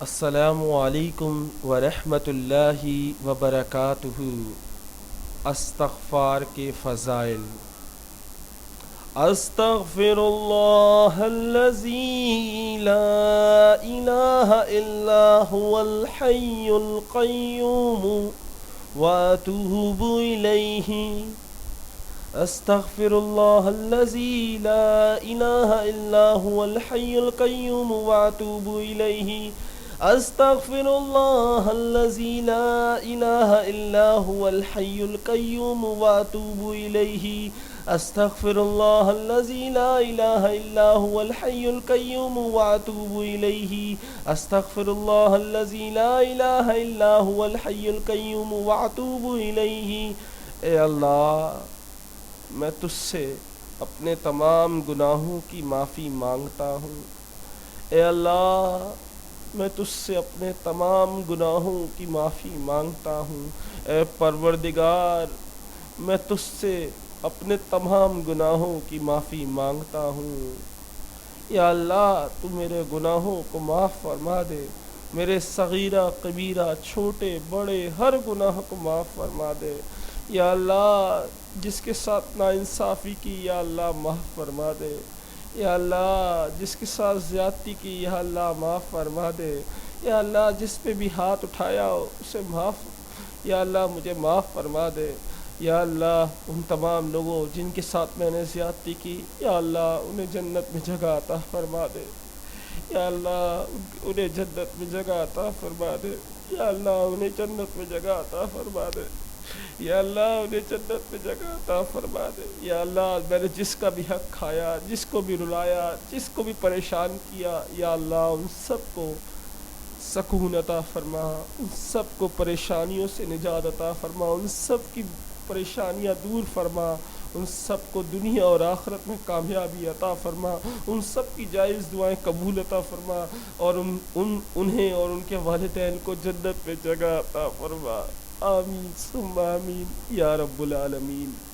السلام علیکم ورحمۃ اللہ وبرکاتہ۔ استغفار کے فضائل۔ استغفر اللہ الذی لا الہ الا هو الحی القیوم واتوب الیہ۔ استغفر اللہ الذی لا الہ الا هو الحی القیوم واتوب الیہ۔ استغفر اللہ الذی لا الہ الا هو الحی القیوم واتوب الیہ۔ استغفر اللہ الذی لا الہ الا هو الحی القیوم واتوب الیہ۔ استغفر اللہ الذی لا الہ الا هو الحی القیوم واتوب الیہ۔ اے اللہ، میں تجھ سے اپنے تمام گناہوں کی معافی مانگتا ہوں۔ اے اللہ، میں تجھ سے اپنے تمام گناہوں کی معافی مانگتا ہوں۔ اے پروردگار، میں تجھ سے اپنے تمام گناہوں کی معافی مانگتا ہوں۔ یا اللہ، تو میرے گناہوں کو معاف فرما دے، میرے صغیرہ کبیرہ چھوٹے بڑے ہر گناہ کو معاف فرما دے۔ یا اللہ، جس کے ساتھ ناانصافی کی یا اللہ معاف فرما دے۔ یا اللہ، جس کے ساتھ زیادتی کی یا اللہ معاف فرما دے۔ یا اللہ، جس پہ بھی ہاتھ اٹھایا ہو اسے یا اللہ مجھے معاف فرما دے۔ یا اللہ، ان تمام لوگوں جن کے ساتھ میں نے زیادتی کی یا اللہ انہیں جنت میں جگہ عطا فرما دے۔ یا اللہ، انہیں جنت میں جگہ عطا فرما دے۔ یا اللہ، انہیں جنت میں جگہ عطا فرما دے۔ یا اللہ، انہیں جنت میں جگہ عطا فرما دے۔ یا اللہ، میں نے جس کا بھی حق کھایا، جس کو بھی رلایا، جس کو بھی پریشان کیا، یا اللہ ان سب کو سکون عطا فرما، ان سب کو پریشانیوں سے نجات عطا فرما، ان سب کی پریشانیاں دور فرما، ان سب کو دنیا اور آخرت میں کامیابی عطا فرما، ان سب کی جائز دعائیں قبول عطا فرما، اور انہیں اور ان کے والدین کو جنت میں جگہ عطا فرما۔ آمین ثم آمین یا رب العالمین۔